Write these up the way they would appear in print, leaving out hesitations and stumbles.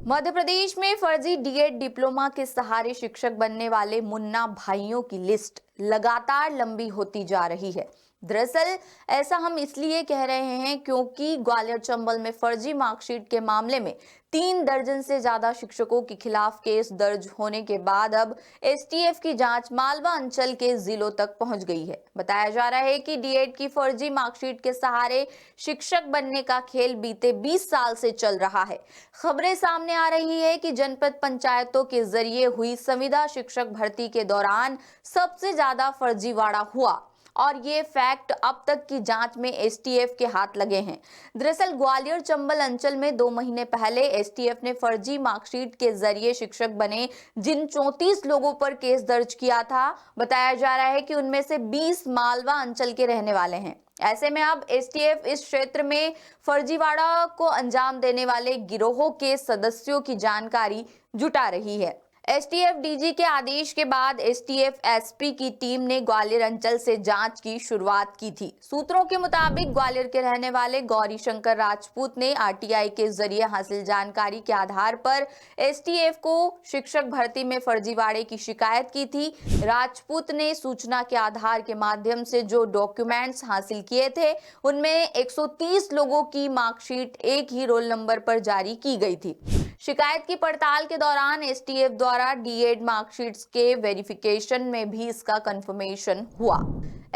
मध्य प्रदेश में फर्जी DEd diploma के सहारे शिक्षक बनने वाले मुन्ना भाइयों की लिस्ट लगातार लंबी होती जा रही है। दरअसल ऐसा हम इसलिए कह रहे हैं क्योंकि ग्वालियर चंबल में फर्जी मार्कशीट के मामले में 3 दर्जन से ज्यादा शिक्षकों के खिलाफ केस दर्ज होने के बाद अब एसटीएफ की जांच मालवा अंचल के जिलों तक पहुंच गई है। बताया जा रहा है कि डीएड की फर्जी मार्कशीट के सहारे शिक्षक बनने का खेल बीते 20 साल से चल रहा है। खबरें सामने आ रही है कि जनपद पंचायतों के जरिए हुई संविदा शिक्षक भर्ती के दौरान सबसे ज्यादा फर्जीवाड़ा हुआ और ये फैक्ट अब तक की जांच में एसटीएफ के हाथ लगे हैं। दरअसल ग्वालियर चंबल अंचल में 2 महीने पहले एसटीएफ ने फर्जी मार्कशीट के जरिए शिक्षक बने जिन 34 लोगों पर केस दर्ज किया था, बताया जा रहा है कि उनमें से 20 मालवा अंचल के रहने वाले हैं। ऐसे में अब एसटीएफ इस क्षेत्र में फर्जीवाड़ा को अंजाम देने वाले गिरोहों के सदस्यों की जानकारी जुटा रही है। एसटीएफ डीजी के आदेश के बाद एसटीएफ एसपी की टीम ने ग्वालियर अंचल से जांच की शुरुआत की थी। सूत्रों के मुताबिक ग्वालियर के रहने वाले गौरी शंकर राजपूत ने आरटीआई के जरिए हासिल जानकारी के आधार पर एसटीएफ को शिक्षक भर्ती में फर्जीवाड़े की शिकायत की थी। राजपूत ने सूचना के आधार के माध्यम से जो डॉक्यूमेंट्स हासिल किए थे उनमें 130 लोगों की मार्कशीट एक ही रोल नंबर पर जारी की गई थी। शिकायत की पड़ताल के दौरान एसटीएफ द्वारा डीएड मार्कशीट्स के वेरिफिकेशन में भी इसका कंफर्मेशन हुआ।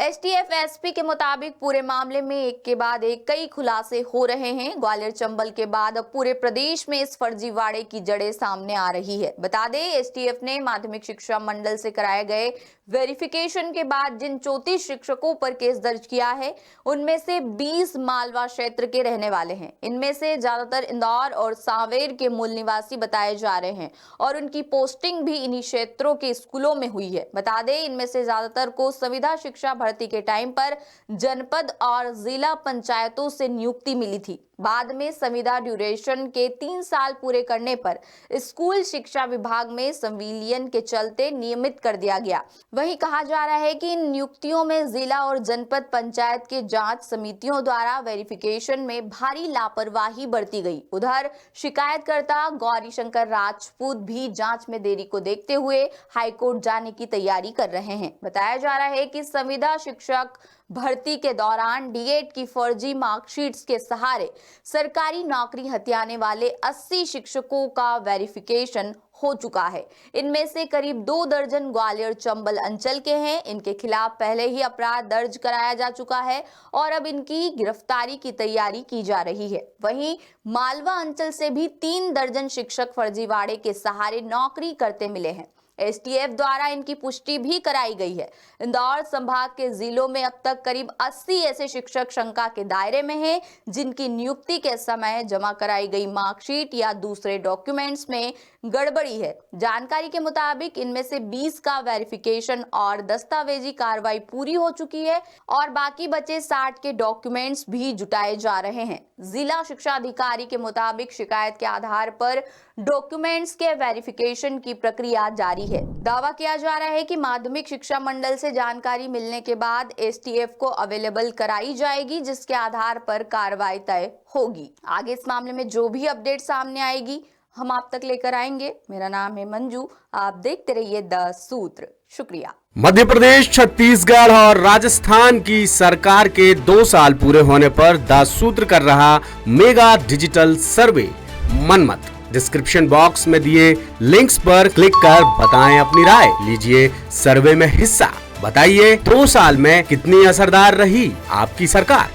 एसटीएफ एसपी के मुताबिक पूरे मामले में एक के बाद एक कई खुलासे हो रहे हैं। ग्वालियर चंबल के बाद अब पूरे प्रदेश में इस फर्जीवाड़े की जड़ें सामने आ रही है। बता दें, एसटीएफ ने माध्यमिक शिक्षा मंडल से कराए गए वेरिफिकेशन के बाद जिन 34 शिक्षकों पर केस दर्ज किया है उनमें से 20 मालवा क्षेत्र के रहने वाले हैं। इनमें से ज्यादातर इंदौर और सांवेर के मूल निवासी बताए जा रहे हैं और उनकी पोस्टिंग भी इन्हीं क्षेत्रों के स्कूलों में हुई है। बता दें, इनमें से ज्यादातर को संविदा शिक्षा भर्ती के टाइम पर जनपद और जिला पंचायतों से नियुक्ति मिली थी। बाद में संविदा ड्यूरेशन के 3 साल पूरे करने पर स्कूल शिक्षा विभाग में संविलियन के चलते नियमित कर दिया गया। वहीं कहा जा रहा है कि इन नियुक्तियों में जिला और जनपद पंचायत के जांच समितियों द्वारा वेरिफिकेशन में भारी लापरवाही बरती गई। उधर शिकायतकर्ता गौरी शंकर राजपूत भी जांच में देरी को देखते हुए हाईकोर्ट जाने की तैयारी कर रहे हैं। बताया जा रहा है कि संविदा शिक्षक भर्ती के दौरान डीएड की फर्जी मार्कशीट्स के सहारे सरकारी नौकरी हथियाने वाले 80 शिक्षकों का वेरिफिकेशन हो चुका है। इनमें से करीब 2 दर्जन ग्वालियर चंबल अंचल के हैं। इनके खिलाफ पहले ही अपराध दर्ज कराया जा चुका है और अब इनकी गिरफ्तारी की तैयारी की जा रही है। वहीं मालवा अंचल से भी 3 दर्जन शिक्षक फर्जीवाड़े के सहारे नौकरी करते मिले हैं। एसटीएफ द्वारा इनकी पुष्टि भी कराई गई है। इंदौर संभाग के जिलों में अब तक करीब 80 ऐसे शिक्षक शंका के दायरे में हैं जिनकी नियुक्ति के समय जमा कराई गई मार्कशीट या दूसरे डॉक्यूमेंट्स में गड़बड़ी है। जानकारी के मुताबिक इनमें से 20 का वेरिफिकेशन और दस्तावेजी कार्रवाई पूरी हो चुकी है और बाकी बचे 60 के डॉक्यूमेंट्स भी जुटाए जा रहे हैं। जिला शिक्षा अधिकारी के मुताबिक शिकायत के आधार पर डॉक्यूमेंट्स के वेरिफिकेशन की प्रक्रिया जारी है। दावा किया जा रहा है कि माध्यमिक शिक्षा मंडल से जानकारी मिलने के बाद एसटीएफ को अवेलेबल कराई जाएगी, जिसके आधार पर कार्रवाई तय होगी। आगे इस मामले में जो भी अपडेट सामने आएगी हम आप तक लेकर आएंगे। मेरा नाम है मंजू, आप देखते रहिए द सूत्र। शुक्रिया। मध्य प्रदेश, छत्तीसगढ़ और राजस्थान की सरकार के 2 साल पूरे होने पर द सूत्र कर रहा mega digital survey Manmath. Description box में दिए लिंक्स पर क्लिक कर बताएं अपनी राय। लीजिए सर्वे में हिस्सा। बताइए 2 साल में कितनी असरदार रही आपकी सरकार।